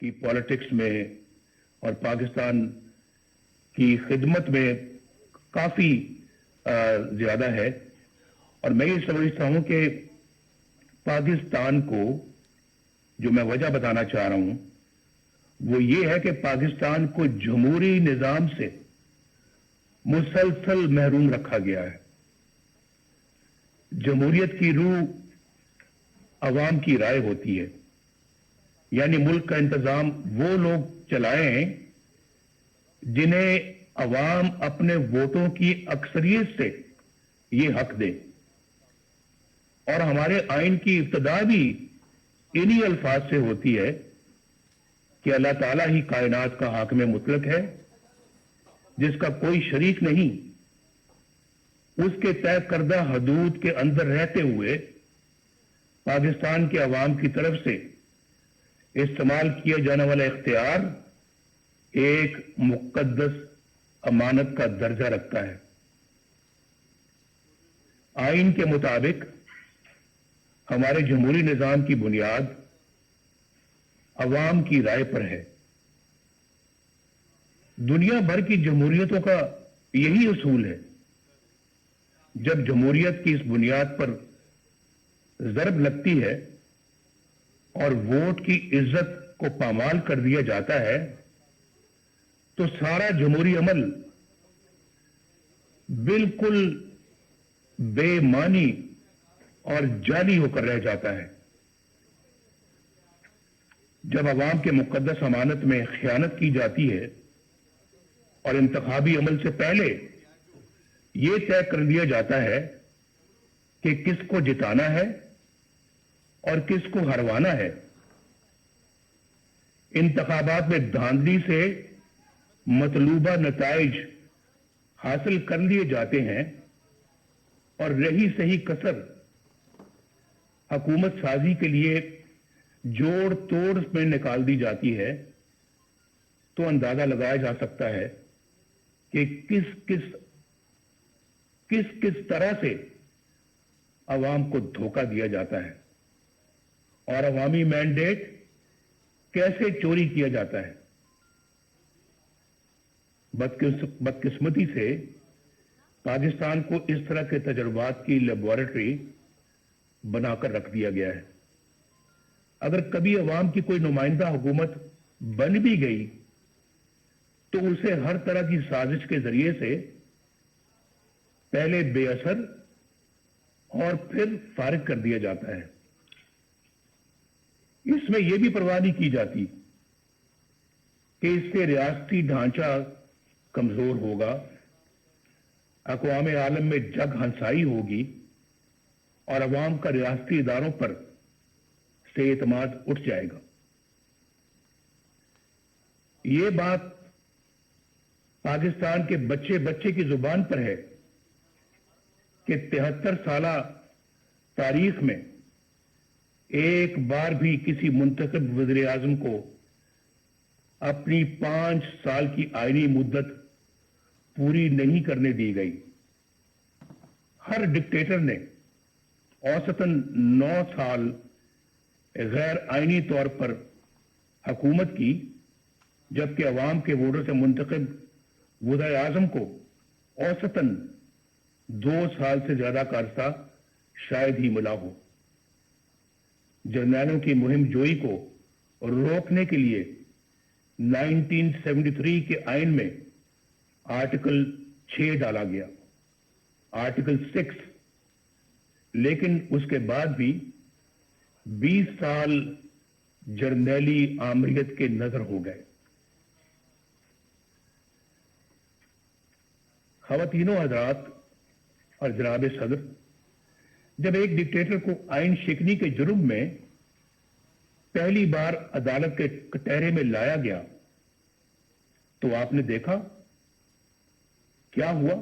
کی پالیٹکس میں اور پاکستان کی خدمت میں کافی زیادہ ہے، اور میں یہ سمجھتا ہوں کہ پاکستان کو جو میں وجہ بتانا چاہ رہا ہوں وہ یہ ہے کہ پاکستان کو جمہوری نظام سے مسلسل محروم رکھا گیا ہے۔ جمہوریت کی روح عوام کی رائے ہوتی ہے، یعنی ملک کا انتظام وہ لوگ چلائیں جنہیں عوام اپنے ووٹوں کی اکثریت سے یہ حق دے، اور ہمارے آئین کی ابتدا بھی انہی الفاظ سے ہوتی ہے کہ اللہ تعالیٰ ہی کائنات کا حاکم مطلق ہے جس کا کوئی شریک نہیں، اس کے طے کردہ حدود کے اندر رہتے ہوئے پاکستان کے عوام کی طرف سے استعمال کیا جانے والا اختیار ایک مقدس امانت کا درجہ رکھتا ہے۔ آئین کے مطابق ہمارے جمہوری نظام کی بنیاد عوام کی رائے پر ہے۔ دنیا بھر کی جمہوریتوں کا یہی اصول ہے۔ جب جمہوریت کی اس بنیاد پر ضرب لگتی ہے اور ووٹ کی عزت کو پامال کر دیا جاتا ہے تو سارا جمہوری عمل بالکل بے معنی اور جعلی ہو کر رہ جاتا ہے۔ جب عوام کے مقدس امانت میں خیانت کی جاتی ہے اور انتخابی عمل سے پہلے یہ طے کر دیا جاتا ہے کہ کس کو جتانا ہے اور کس کو ہروانا ہے، انتخابات میں دھاندلی سے مطلوبہ نتائج حاصل کر لیے جاتے ہیں اور رہی صحیح کسر حکومت سازی کے لیے جوڑ توڑ میں نکال دی جاتی ہے، تو اندازہ لگایا جا سکتا ہے کہ کس طرح سے عوام کو دھوکہ دیا جاتا ہے اور عوامی مینڈیٹ کیسے چوری کیا جاتا ہے۔ بدقسمتی سے پاکستان کو اس طرح کے تجربات کی لیبارٹری بنا کر رکھ دیا گیا ہے۔ اگر کبھی عوام کی کوئی نمائندہ حکومت بن بھی گئی تو اسے ہر طرح کی سازش کے ذریعے سے پہلے بے اثر اور پھر فارغ کر دیا جاتا ہے۔ اس میں یہ بھی پرواہ نہیں کی جاتی کہ اس سے ریاستی ڈھانچہ کمزور ہوگا، اقوام عالم میں جگ ہنسائی ہوگی اور عوام کا ریاستی اداروں پر سے اعتماد اٹھ جائے گا۔ یہ بات پاکستان کے بچے کی زبان پر ہے کہ 73 سالہ تاریخ میں ایک بار بھی کسی منتخب وزیر اعظم کو اپنی 5 سال کی آئینی مدت پوری نہیں کرنے دی گئی۔ ہر ڈکٹیٹر نے اوسطاً 9 سال غیر آئینی طور پر حکومت کی، جبکہ عوام کے ووٹوں سے منتخب وزیر اعظم کو اوسطاً 2 سال سے زیادہ کا عرصہ شاید ہی ملا ہو۔ جرنیلوں کی مہم جوئی کو روکنے کے لیے 1973 کے آئین میں آرٹیکل 6 ڈالا گیا، آرٹیکل 6، لیکن اس کے بعد بھی 20 سال جرنیلی آمریت کے نظر ہو گئے۔ خواتین و حضرات اور جناب صدر، جب ایک ڈکٹیٹر کو آئین شکنی کے جرم میں پہلی بار عدالت کے کٹہرے میں لایا گیا تو آپ نے دیکھا کیا ہوا؟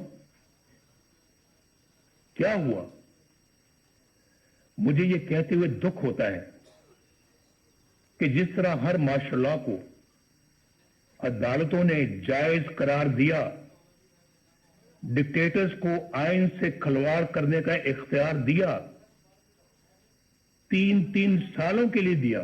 کیا ہوا؟ مجھے یہ کہتے ہوئے دکھ ہوتا ہے کہ جس طرح ہر مارشل لا کو عدالتوں نے جائز قرار دیا، ڈکٹیٹرز کو آئین سے کھلواڑ کرنے کا اختیار دیا، 3 سالوں کے لیے دیا،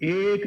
1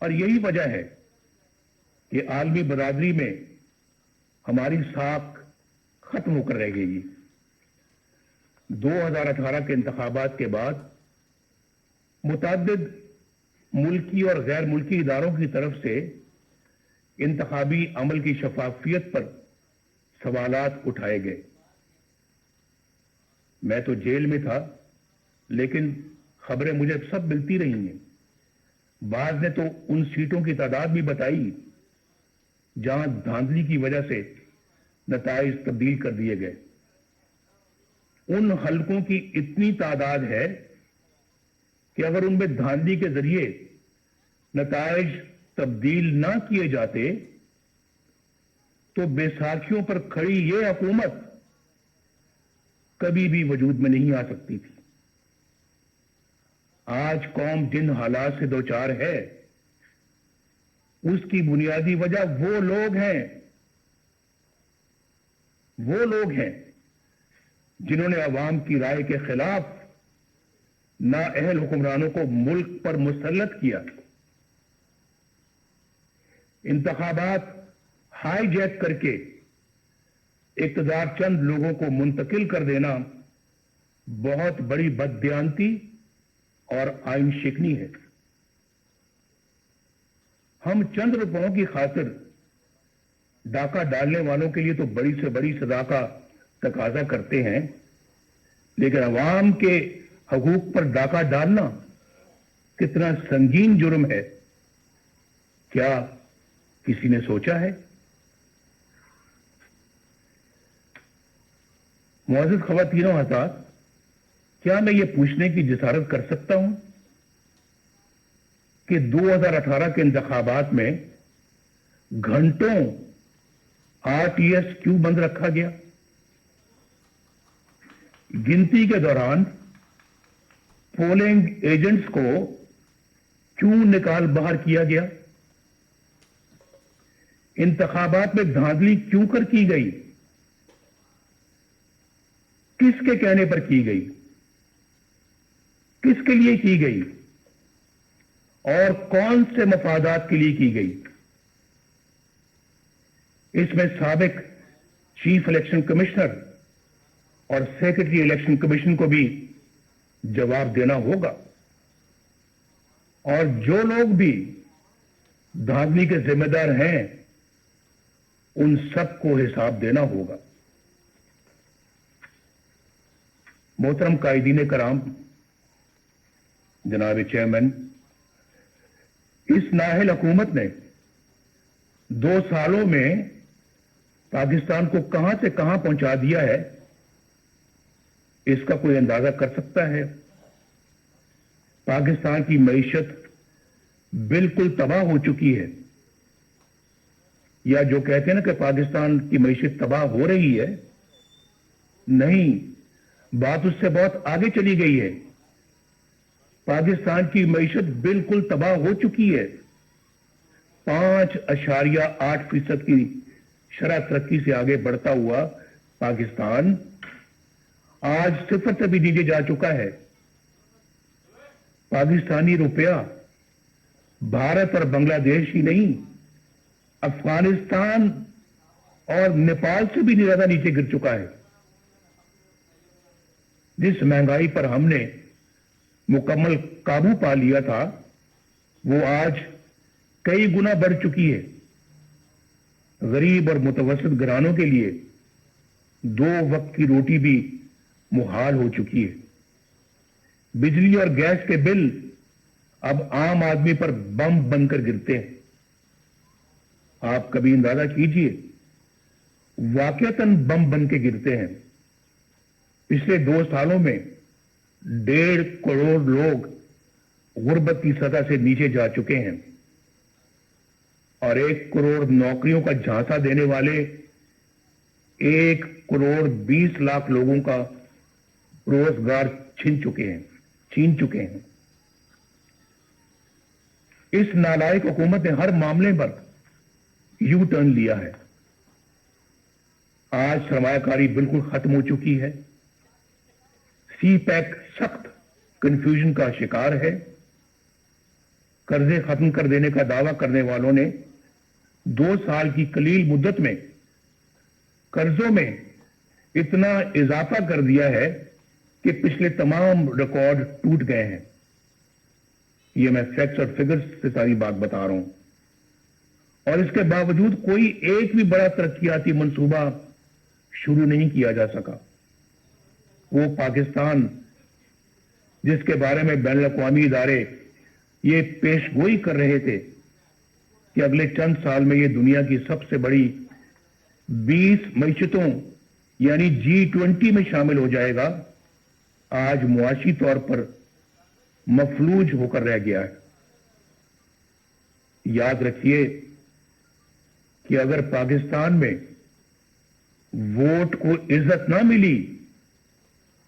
اور یہی وجہ ہے کہ عالمی برادری میں ہماری ساکھ ختم ہو کر رہ گئی۔ 2018 کے انتخابات کے بعد متعدد ملکی اور غیر ملکی اداروں کی طرف سے انتخابی عمل کی شفافیت پر سوالات اٹھائے گئے۔ میں تو جیل میں تھا، لیکن خبریں مجھے سب ملتی رہی ہیں۔ بعض نے تو ان سیٹوں کی تعداد بھی بتائی جہاں دھاندلی کی وجہ سے نتائج تبدیل کر دیے گئے۔ ان حلقوں کی اتنی تعداد ہے کہ اگر ان میں دھاندلی کے ذریعے نتائج تبدیل نہ کیے جاتے تو بیساکھیوں پر کھڑی یہ حکومت کبھی بھی وجود میں نہیں آ سکتی تھی۔ آج قوم جن حالات سے دوچار ہے اس کی بنیادی وجہ وہ لوگ ہیں جنہوں نے عوام کی رائے کے خلاف نااہل حکمرانوں کو ملک پر مسلط کیا۔ انتخابات ہائی جیک کر کے اقتدار چند لوگوں کو منتقل کر دینا بہت بڑی بددیانتی اور آئین شکنی ہے۔ ہم چند روپوں کی خاطر ڈاکہ ڈالنے والوں کے لیے تو بڑی سے بڑی سزا کا تقاضا کرتے ہیں، لیکن عوام کے حقوق پر ڈاکہ ڈالنا کتنا سنگین جرم ہے، کیا کسی نے سوچا ہے؟ معزز خواتین و حضرات، کیا میں یہ پوچھنے کی جسارت کر سکتا ہوں کہ 2018 کے انتخابات میں گھنٹوں RTS کیوں بند رکھا گیا؟ گنتی کے دوران پولنگ ایجنٹس کو کیوں نکال باہر کیا گیا؟ انتخابات میں دھاندلی کیوں کر کی گئی؟ کس کے کہنے پر کی گئی؟ کس کے لیے کی گئی؟ اور کون سے مفادات کے لیے کی گئی؟ اس میں سابق چیف الیکشن کمشنر اور سیکرٹری الیکشن کمیشن کو بھی جواب دینا ہوگا، اور جو لوگ بھی دھاندلی کے ذمہ دار ہیں ان سب کو حساب دینا ہوگا۔ محترم قائدین کرام، جناب چیئرمین، اس نااہل حکومت نے 2 سالوں میں پاکستان کو کہاں سے کہاں پہنچا دیا ہے، اس کا کوئی اندازہ کر سکتا ہے؟ پاکستان کی معیشت بالکل تباہ ہو چکی ہے، یا جو کہتے ہیں نا کہ پاکستان کی معیشت تباہ ہو رہی ہے، نہیں، بات اس سے بہت آگے چلی گئی ہے۔ پاکستان کی معیشت بالکل تباہ ہو چکی ہے۔ 5.8% کی شرح ترقی سے آگے بڑھتا ہوا پاکستان آج 0 سے بھی نیچے جا چکا ہے۔ پاکستانی روپیہ بھارت اور بنگلہ دیش ہی نہیں، افغانستان اور نیپال سے بھی زیادہ نیچے گر چکا ہے۔ جس مہنگائی پر ہم نے مکمل قابو پا لیا تھا وہ آج کئی گنا بڑھ چکی ہے۔ غریب اور متوسط گھرانوں کے لیے 2 وقت کی روٹی بھی محال ہو چکی ہے۔ بجلی اور گیس کے بل اب عام آدمی پر بم بن کر گرتے ہیں۔ آپ کبھی اندازہ کیجئے، واقعتاً بم بن کے گرتے ہیں۔ پچھلے 2 سالوں میں 1.5 کروڑ لوگ غربت کی سطح سے نیچے جا چکے ہیں، اور 1 کروڑ نوکریوں کا جھانسا دینے والے 1 کروڑ 20 لاکھ لوگوں کا روزگار چھین چکے ہیں۔ اس نالائق حکومت نے ہر معاملے پر یو ٹرن لیا ہے۔ آج سرمایہ کاری بالکل ختم ہو چکی ہے۔ سی پیک سخت کنفیوژن کا شکار ہے۔ قرضے ختم کر دینے کا دعویٰ کرنے والوں نے 2 سال کی قلیل مدت میں قرضوں میں اتنا اضافہ کر دیا ہے کہ پچھلے تمام ریکارڈ ٹوٹ گئے ہیں. یہ میں فیکٹس اور فگرز سے ساری بات بتا رہا ہوں. اور اس کے باوجود کوئی ایک بھی بڑا ترقیاتی منصوبہ شروع نہیں کیا جا سکا. وہ پاکستان جس کے بارے میں بین الاقوامی ادارے یہ پیش گوئی کر رہے تھے کہ اگلے چند سال میں یہ دنیا کی سب سے بڑی 20 معیشتوں یعنی G20 میں شامل ہو جائے گا، آج معاشی طور پر مفلوج ہو کر رہ گیا ہے. یاد رکھیے کہ اگر پاکستان میں ووٹ کو عزت نہ ملی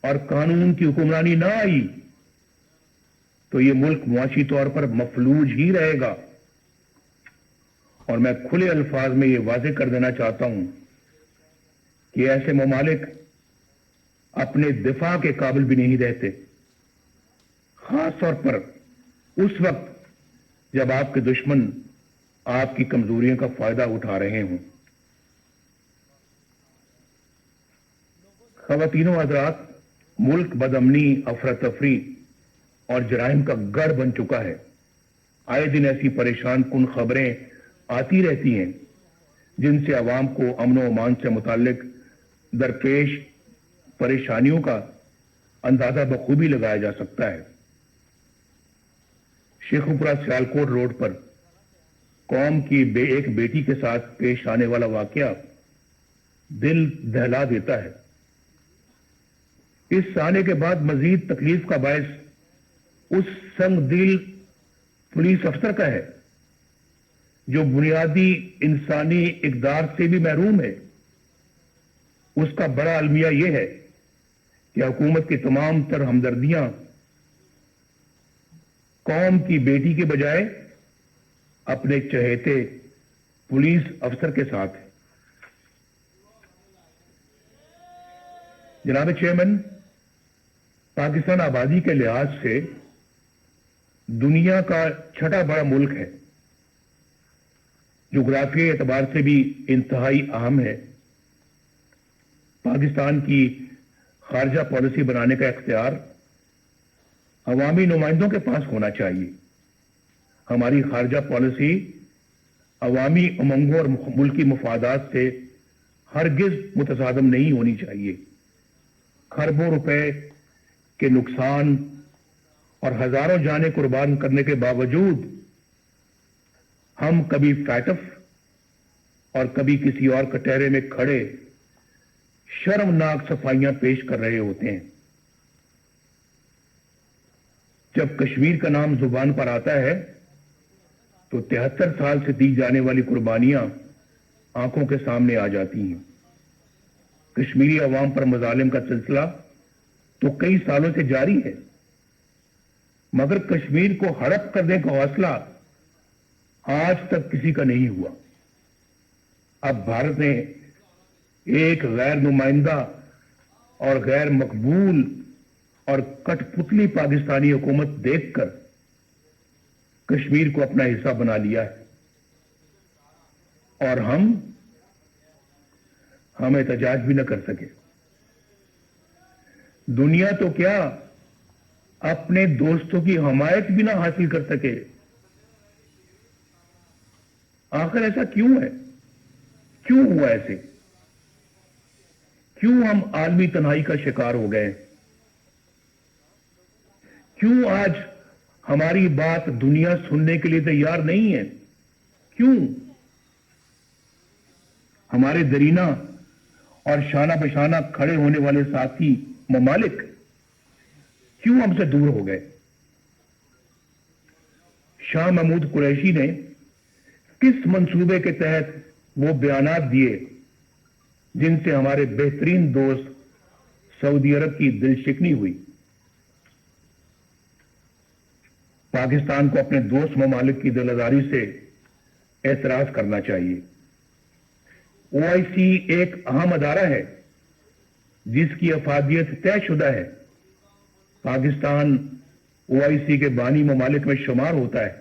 اور قانون کی حکمرانی نہ آئی تو یہ ملک معاشی طور پر مفلوج ہی رہے گا. اور میں کھلے الفاظ میں یہ واضح کر دینا چاہتا ہوں کہ ایسے ممالک اپنے دفاع کے قابل بھی نہیں رہتے، خاص طور پر اس وقت جب آپ کے دشمن آپ کی کمزوریوں کا فائدہ اٹھا رہے ہوں. خواتین و حضرات، ملک بدامنی، افراتفری اور جرائم کا گڑھ بن چکا ہے. آئے دن ایسی پریشان کن خبریں آتی رہتی ہیں جن سے عوام کو امن و امان سے متعلق درپیش پریشانیوں کا اندازہ بخوبی لگایا جا سکتا ہے. شیخوپورہ سیالکوٹ روڈ پر قوم کی ایک بیٹی کے ساتھ پیش آنے والا واقعہ دل دہلا دیتا ہے. اس آنے کے بعد مزید تکلیف کا باعث اس سنگ دل پولیس افسر کا ہے جو بنیادی انسانی اقدار سے بھی محروم ہے. اس کا بڑا المیہ یہ ہے کہ حکومت کی تمام تر ہمدردیاں قوم کی بیٹی کے بجائے اپنے چہیتے پولیس افسر کے ساتھ ہے. جناب چیئرمین، پاکستان آبادی کے لحاظ سے دنیا کا چھٹا بڑا ملک ہے، جغرافیائی اعتبار سے بھی انتہائی اہم ہے. پاکستان کی خارجہ پالیسی بنانے کا اختیار عوامی نمائندوں کے پاس ہونا چاہیے. ہماری خارجہ پالیسی عوامی امنگوں اور ملکی مفادات سے ہرگز متصادم نہیں ہونی چاہیے. کھربوں روپے کے نقصان اور ہزاروں جانیں قربان کرنے کے باوجود ہم کبھی فیٹف اور کبھی کسی اور کٹہرے میں کھڑے شرمناک صفائیاں پیش کر رہے ہوتے ہیں. جب کشمیر کا نام زبان پر آتا ہے تو 73 سال سے دی جانے والی قربانیاں آنکھوں کے سامنے آ جاتی ہیں. کشمیری عوام پر مظالم کا سلسلہ تو کئی سالوں سے جاری ہے، مگر کشمیر کو ہڑپ کرنے کا حوصلہ آج تک کسی کا نہیں ہوا. اب بھارت نے ایک غیر نمائندہ اور غیر مقبول اور کٹ پتلی پاکستانی حکومت دیکھ کر کشمیر کو اپنا حصہ بنا لیا ہے، اور ہم احتجاج بھی نہ کر سکے. دنیا تو کیا اپنے دوستوں کی حمایت بھی نہ حاصل کر سکے. آخر ایسا کیوں ہے؟ کیوں ہوا ایسے؟ کیوں ہم عالمی تنہائی کا شکار ہو گئے؟ کیوں آج ہماری بات دنیا سننے کے لیے تیار نہیں ہے؟ کیوں ہمارے درینہ اور شانہ بشانہ کھڑے ہونے والے ساتھی ممالک کیوں ہم سے دور ہو گئے؟ شاہ محمود قریشی نے کس منصوبے کے تحت وہ بیانات دیے جن سے ہمارے بہترین دوست سعودی عرب کی دل شکنی ہوئی؟ پاکستان کو اپنے دوست ممالک کی دل آزاری سے اعتراض کرنا چاہیے. OIC ایک اہم ادارہ ہے جس کی افادیت طے شدہ ہے. پاکستان OIC کے بانی ممالک میں شمار ہوتا ہے.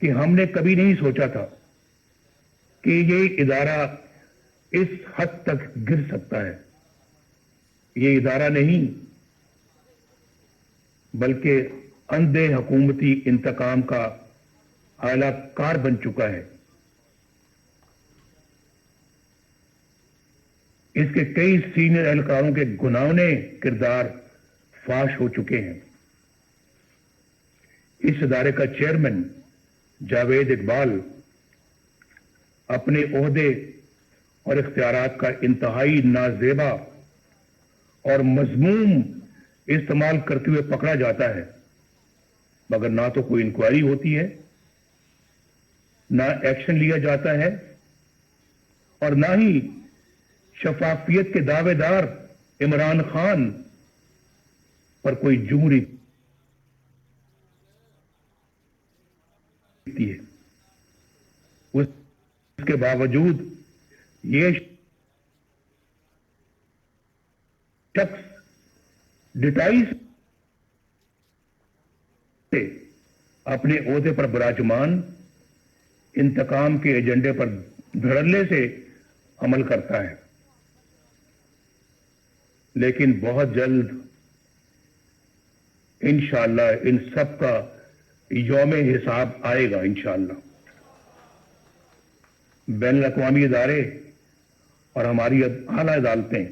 کہ ہم نے کبھی نہیں سوچا تھا کہ یہ ادارہ اس حد تک گر سکتا ہے. یہ ادارہ نہیں بلکہ اندھے حکومتی انتقام کا اعلی کار بن چکا ہے. اس کے کئی سینئر اہلکاروں کے گھناؤنے کردار فاش ہو چکے ہیں. اس ادارے کا چیئرمین جاوید اقبال اپنے عہدے اور اختیارات کا انتہائی نازیبا اور مذموم استعمال کرتے ہوئے پکڑا جاتا ہے، مگر نہ تو کوئی انکوائری ہوتی ہے، نہ ایکشن لیا جاتا ہے، اور نہ ہی شفافیت کے دعوے دار عمران خان پر کوئی جمہوری ہے. اس کے باوجود یہ شخص ڈٹائی سے اپنے عہدے پر براجمان انتقام کے ایجنڈے پر دھڑلے سے عمل کرتا ہے. لیکن بہت جلد انشاءاللہ ان سب کا یوم حساب آئے گا انشاءاللہ. بین الاقوامی ادارے اور ہماری اعلیٰ عدالتیں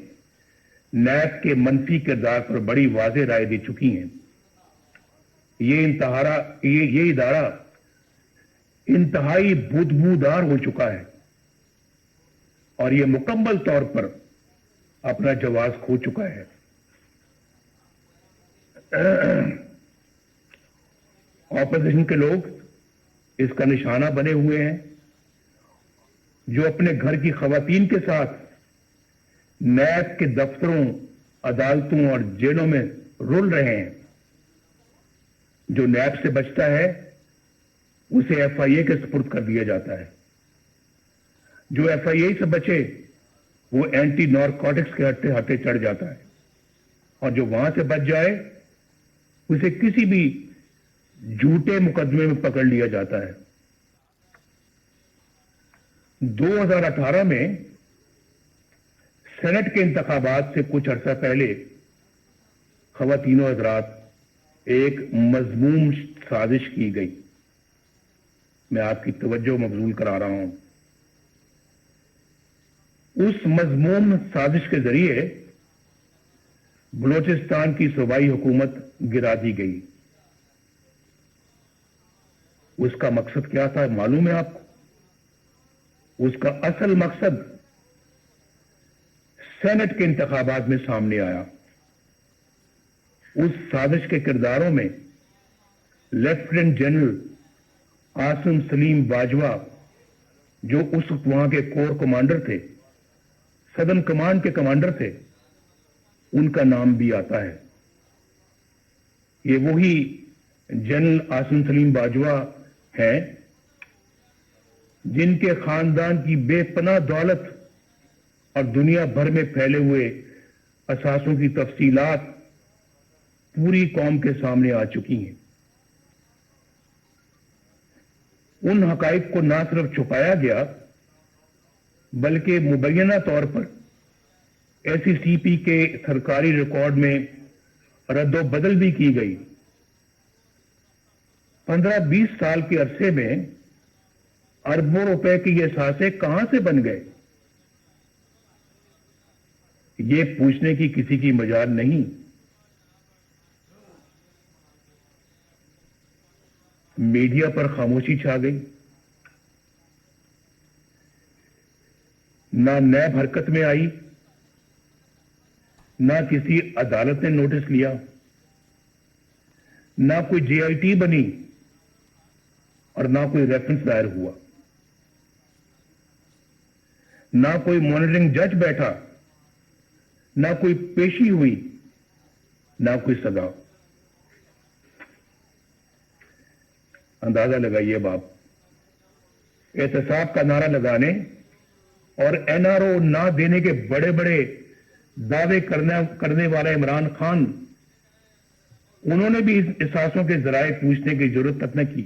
نیب کے منفی کردار پر بڑی واضح رائے دے چکی ہیں. یہ ادارہ انتہائی بدبودار ہو چکا ہے اور یہ مکمل طور پر اپنا جواز کھو چکا ہے. اپوزیشن کے لوگ اس کا نشانہ بنے ہوئے ہیں، جو اپنے گھر کی خواتین کے ساتھ نیب کے دفتروں، عدالتوں اور جیلوں میں رول رہے ہیں. جو نیب سے بچتا ہے اسے ایف آئی اے کے سپرد کر دیا جاتا ہے. جو ایف آئی اے سے بچے وہ اینٹی نارکوٹکس کے ہٹے چڑھ جاتا ہے، اور جو وہاں سے بچ جائے اسے کسی بھی جھوٹے مقدمے میں پکڑ لیا جاتا ہے. 2018 میں سینٹ کے انتخابات سے کچھ عرصہ پہلے خواتین و حضرات ایک مذموم سازش کی گئی. میں آپ کی توجہ مبذول کرا رہا ہوں. اس مذموم سازش کے ذریعے بلوچستان کی صوبائی حکومت گرا دی گئی. اس کا مقصد کیا تھا معلوم ہے آپ کو؟ اس کا اصل مقصد سینٹ کے انتخابات میں سامنے آیا. اس سازش کے کرداروں میں لیفٹیننٹ جنرل عاصم سلیم باجوہ، جو اس وقت وہاں کے کور کمانڈر تھے، سدرن کمانڈ کے کمانڈر تھے، ان کا نام بھی آتا ہے. یہ وہی جنرل عاصم سلیم باجوہ ہیں جن کے خاندان کی بے پناہ دولت اور دنیا بھر میں پھیلے ہوئے اثاثوں کی تفصیلات پوری قوم کے سامنے آ چکی ہیں. ان حقائق کو نہ صرف چھپایا گیا بلکہ مبینہ طور پر ایس سی پی کے سرکاری ریکارڈ میں رد و بدل بھی کی گئی. 15-20 سال کے عرصے میں اربوں روپے کے یہ اثاثے کہاں سے بن گئے، یہ پوچھنے کی کسی کی مجال نہیں. میڈیا پر خاموشی چھا گئی. نہ نیب حرکت میں آئی، نہ کسی عدالت نے نوٹس لیا، نہ کوئی جے آئی ٹی بنی اور نہ کوئی ریفرنس دائر ہوا. نہ کوئی مانیٹرنگ جج بیٹھا، نہ کوئی پیشی ہوئی، نہ کوئی سزا. اندازہ لگائیے باپ، احتساب کا نعرہ لگانے اور این آر او نہ دینے کے بڑے بڑے دعوے کرنے والا عمران خان، انہوں نے بھی اس اثاثوں کے ذرائع پوچھنے کی ضرورت تک نہ کی.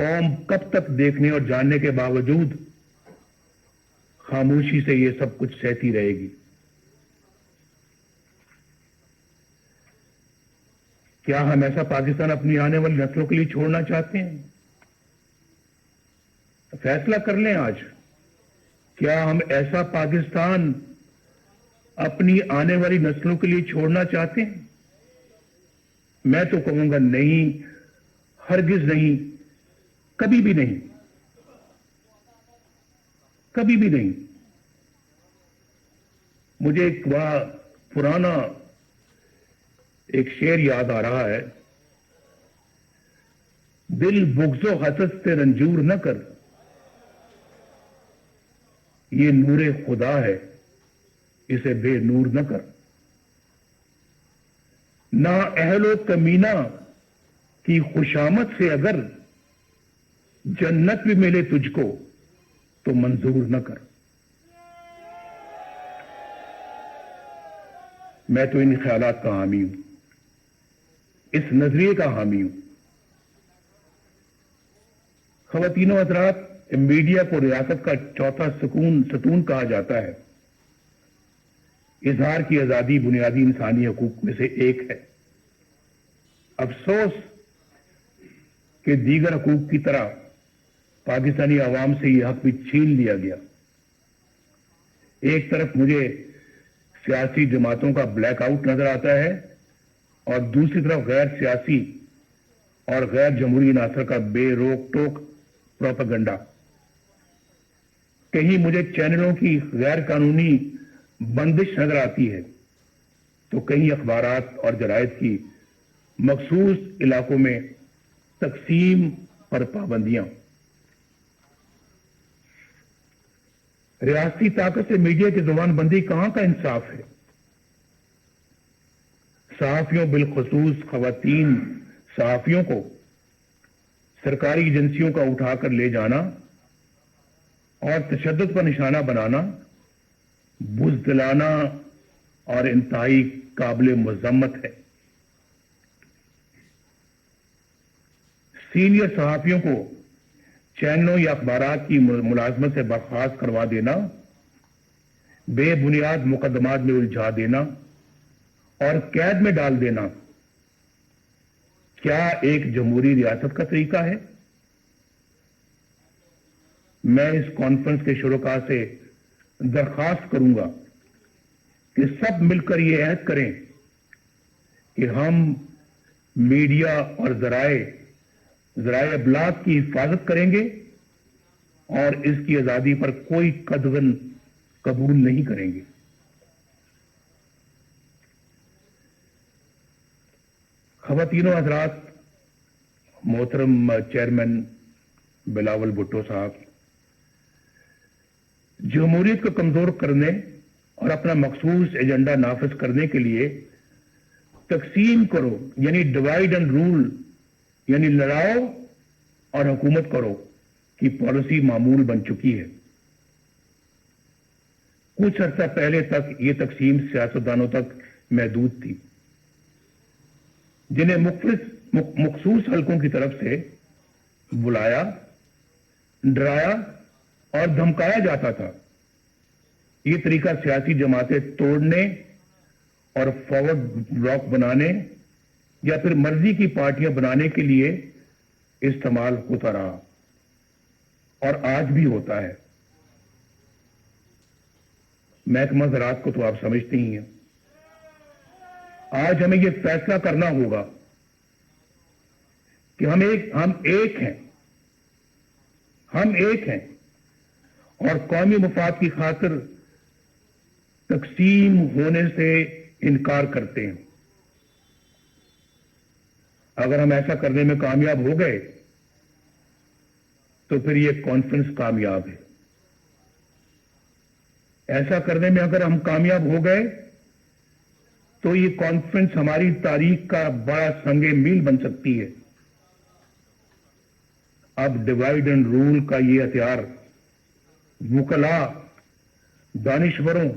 قوم کب تک دیکھنے اور جاننے کے باوجود خاموشی سے یہ سب کچھ سہتی رہے گی؟ کیا ہم ایسا پاکستان اپنی آنے والی نسلوں کے لیے چھوڑنا چاہتے ہیں؟ فیصلہ کر لیں آج. کیا ہم ایسا پاکستان اپنی آنے والی نسلوں کے لیے چھوڑنا چاہتے ہیں؟ میں تو کہوں گا نہیں، ہرگز نہیں، کبھی بھی نہیں، کبھی بھی نہیں. مجھے ایک بڑا پرانا ایک شعر یاد آ رہا ہے: دل بغض و حسد سے رنجور نہ کر، یہ نور خدا ہے اسے بے نور نہ کر. نا اہل و کمینہ کی خوشامد سے اگر جنت بھی ملے تجھ کو تو منظور نہ کر. میں تو ان خیالات کا حامی ہوں، اس نظریے کا حامی ہوں. خواتین و حضرات، میڈیا کو ریاست کا چوتھا ستون کہا جاتا ہے. اظہار کی آزادی بنیادی انسانی حقوق میں سے ایک ہے. افسوس کہ دیگر حقوق کی طرح پاکستانی عوام سے یہ حق بھی چھین لیا گیا. ایک طرف مجھے سیاسی جماعتوں کا بلیک آؤٹ نظر آتا ہے اور دوسری طرف غیر سیاسی اور غیر جمہوری عناصر کا بے روک ٹوک پروپیگنڈا. کہیں مجھے چینلوں کی غیر قانونی بندش نظر آتی ہے تو کہیں اخبارات اور جرائد کی مخصوص علاقوں میں تقسیم پر پابندیاں. ریاستی طاقت سے میڈیا کی زبان بندی کہاں کا انصاف ہے؟ صحافیوں، بالخصوص خواتین صحافیوں کو سرکاری ایجنسیوں کا اٹھا کر لے جانا اور تشدد پر نشانہ بنانا بزدلانہ اور انتہائی قابل مذمت ہے. سینئر صحافیوں کو چینلوں یا اخبارات کی ملازمت سے برخاست کروا دینا، بے بنیاد مقدمات میں الجھا دینا اور قید میں ڈال دینا کیا ایک جمہوری ریاست کا طریقہ ہے؟ میں اس کانفرنس کے شرکاء سے درخواست کروں گا کہ سب مل کر یہ عہد کریں کہ ہم میڈیا اور ذرائع ابلاغ کی حفاظت کریں گے اور اس کی آزادی پر کوئی قدغن قبول نہیں کریں گے. خواتین و حضرات، محترم چیئرمین بلاول بھٹو صاحب، جمہوریت کو کمزور کرنے اور اپنا مخصوص ایجنڈا نافذ کرنے کے لیے تقسیم کرو یعنی ڈیوائیڈ اینڈ رول یعنی لڑاؤ اور حکومت کرو کی پالیسی معمول بن چکی ہے. کچھ عرصہ پہلے تک یہ تقسیم سیاستدانوں تک محدود تھی، جنہیں مخصوص حلقوں کی طرف سے بلایا، ڈرایا اور دھمکایا جاتا تھا. یہ طریقہ سیاسی جماعتیں توڑنے اور فارورڈ بلاک بنانے یا پھر مرضی کی پارٹیاں بنانے کے لیے استعمال ہوتا رہا اور آج بھی ہوتا ہے. محکمہ زراعت کو تو آپ سمجھتے ہی ہیں. آج ہمیں یہ فیصلہ کرنا ہوگا کہ ہم ایک ہیں اور قومی مفاد کی خاطر تقسیم ہونے سے انکار کرتے ہیں. اگر ہم ایسا کرنے میں کامیاب ہو گئے تو پھر یہ کانفرنس کامیاب ہے. ایسا کرنے میں اگر ہم کامیاب ہو گئے تو یہ کانفرنس ہماری تاریخ کا بڑا سنگ میل بن سکتی ہے. اب ڈیوائیڈ اینڈ رول کا یہ ہتھیار وکلاء، دانشوروں،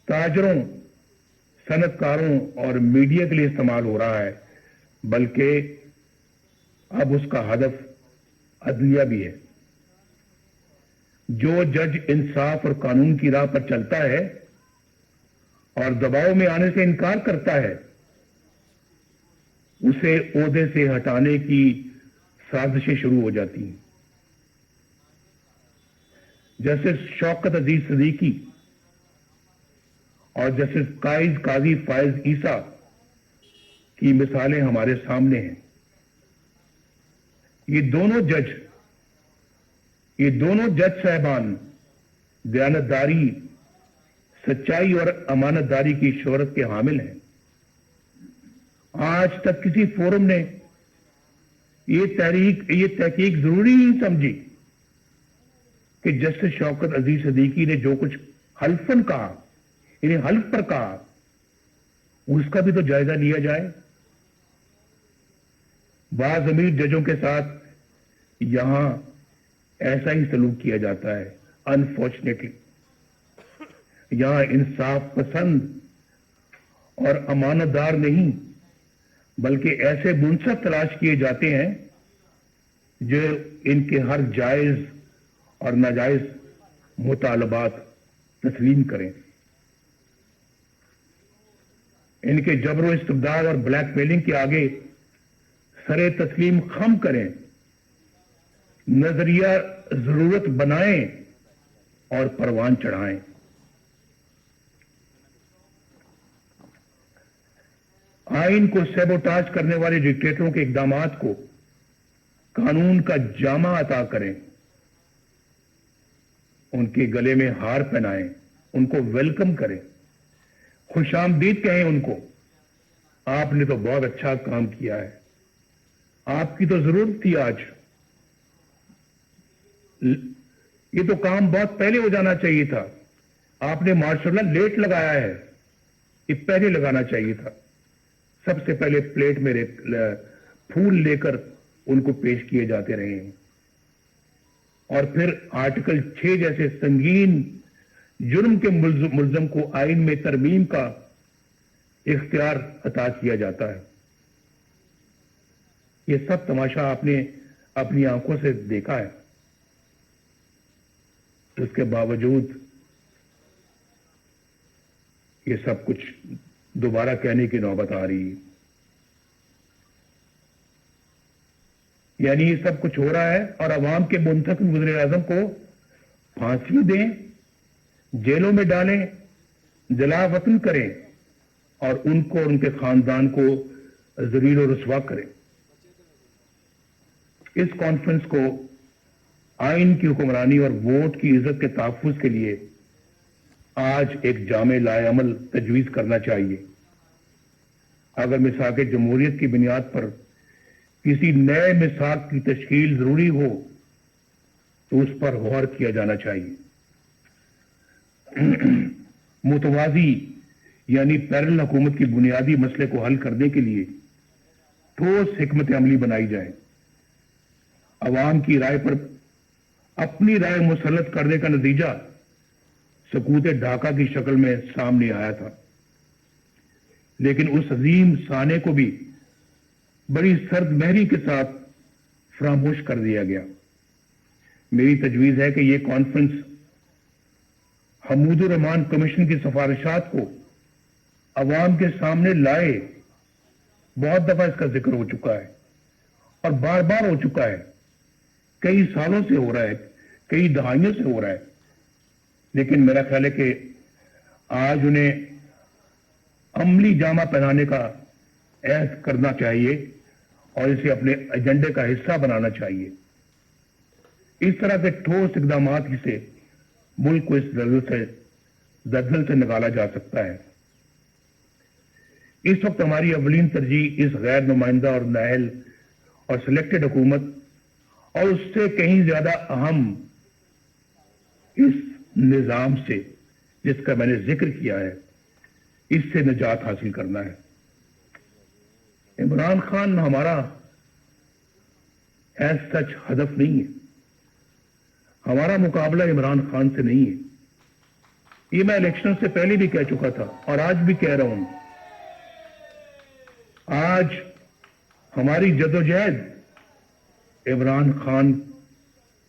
تاجروں، صنعت کاروں اور میڈیا کے لیے استعمال ہو رہا ہے، بلکہ اب اس کا ہدف عدلیہ بھی ہے. جو جج انصاف اور قانون کی راہ پر چلتا ہے اور دباؤ میں آنے سے انکار کرتا ہے, اسے عہدے سے ہٹانے کی سازشیں شروع ہو جاتی ہیں. جسٹس شوکت عزیز صدیقی اور جسٹس قاضی فائز عیسیٰ کی مثالیں ہمارے سامنے ہیں. یہ دونوں جج صاحبان دیانتداری, سچائی اور امانت داری کی شہرت کے حامل ہیں. آج تک کسی فورم نے یہ تحقیق ضروری نہیں سمجھی کہ جسٹس شوکت عزیز صدیقی نے جو کچھ حلفاً کہا, انہیں حلف پر کہا, اس کا بھی تو جائزہ لیا جائے. بعض امیر ججوں کے ساتھ یہاں ایسا ہی سلوک کیا جاتا ہے. انفارچونیٹلی یہاں انصاف پسند اور امانت دار نہیں بلکہ ایسے منصف تلاش کیے جاتے ہیں جو ان کے ہر جائز اور ناجائز مطالبات تسلیم کریں, ان کے جبر و استبداد اور بلیک میلنگ کے آگے سرے تسلیم خم کریں, نظریہ ضرورت بنائیں اور پروان چڑھائیں. آئین کو سیبوٹاج کرنے والے ڈکٹیٹروں کے اقدامات کو قانون کا جامہ عطا کریں, ان کے گلے میں ہار پہنائیں, ان کو ویلکم کریں, خوش آمدید کہیں ان کو. آپ نے تو بہت اچھا کام کیا ہے, آپ کی تو ضرورت تھی. آج یہ تو کام بہت پہلے ہو جانا چاہیے تھا. آپ نے ماشاءاللہ لیٹ لگایا ہے, یہ پہلے لگانا چاہیے تھا. سب سے پہلے پلیٹ میں پھول لے کر ان کو پیش کیے جاتے رہے ہیں, اور پھر آرٹیکل 6 جیسے سنگین جرم کے ملزم کو آئین میں ترمیم کا اختیار عطا کیا جاتا ہے. یہ سب تماشا آپ نے اپنی آنکھوں سے دیکھا ہے. اس کے باوجود یہ سب کچھ دوبارہ کہنے کی نوبت آ رہی ہے. یعنی یہ سب کچھ ہو رہا ہے اور عوام کے منتخب وزیر اعظم کو پھانسی دیں, جیلوں میں ڈالیں, جلا وطن کریں اور ان کو اور ان کے خاندان کو ذلیل و رسوا کریں. اس کانفرنس کو آئین کی حکمرانی اور ووٹ کی عزت کے تحفظ کے لیے آج ایک جامع لائے عمل تجویز کرنا چاہیے. اگر میثاق جمہوریت کی بنیاد پر کسی نئے میثاق کی تشکیل ضروری ہو تو اس پر غور کیا جانا چاہیے. متوازی یعنی پیرل حکومت کی بنیادی مسئلے کو حل کرنے کے لیے ٹھوس حکمت عملی بنائی جائے. عوام کی رائے پر اپنی رائے مسلط کرنے کا نتیجہ سکوت ڈھاکہ کی شکل میں سامنے آیا تھا, لیکن اس عظیم سانے کو بھی بڑی سرد مہری کے ساتھ فراموش کر دیا گیا. میری تجویز ہے کہ یہ کانفرنس حمود الرحمان کمیشن کی سفارشات کو عوام کے سامنے لائے. بہت دفعہ اس کا ذکر ہو چکا ہے اور بار بار ہو چکا ہے, کئی سالوں سے ہو رہا ہے, کئی دہائیوں سے ہو رہا ہے, لیکن میرا خیال ہے کہ آج انہیں عملی جامہ پہنانے کا عہد کرنا چاہیے اور اسے اپنے ایجنڈے کا حصہ بنانا چاہیے. اس طرح کے ٹھوس اقدامات سے ملک کو اس دلدل سے نکالا جا سکتا ہے. اس وقت ہماری اولین ترجیح اس غیر نمائندہ اور نااہل اور سلیکٹڈ حکومت اور اس سے کہیں زیادہ اہم اس نظام سے جس کا میں نے ذکر کیا ہے, اس سے نجات حاصل کرنا ہے. عمران خان ہمارا ایز سچ ہدف نہیں ہے, ہمارا مقابلہ عمران خان سے نہیں ہے. یہ میں الیکشن سے پہلے بھی کہہ چکا تھا اور آج بھی کہہ رہا ہوں. آج ہماری جدوجہد عمران خان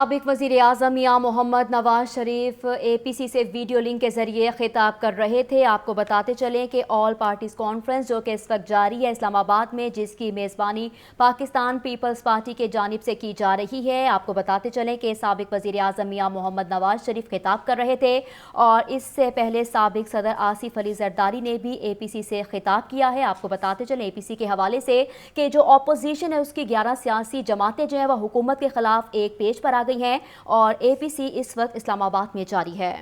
سابق وزیر اعظم میاں محمد نواز شریف اے پی سی سے ویڈیو لنک کے ذریعے خطاب کر رہے تھے۔ آپ کو بتاتے چلیں کہ آل پارٹیز کانفرنس جو کہ اس وقت جاری ہے اسلام آباد میں، جس کی میزبانی پاکستان پیپلز پارٹی کے جانب سے کی جا رہی ہے، آپ کو بتاتے چلیں کہ سابق وزیر اعظم میاں محمد نواز شریف خطاب کر رہے تھے، اور اس سے پہلے سابق صدر آصف علی زرداری نے بھی اے پی سی سے خطاب کیا ہے۔ آپ کو بتاتے چلیں اے پی سی کے حوالے سے کہ جو اپوزیشن ہے اس کی 11 سیاسی جماعتیں جو ہیں وہ حکومت کے خلاف ایک پیج پر آ گئی ہیں، اور اے پی سی اس وقت اسلام آباد میں جاری ہے۔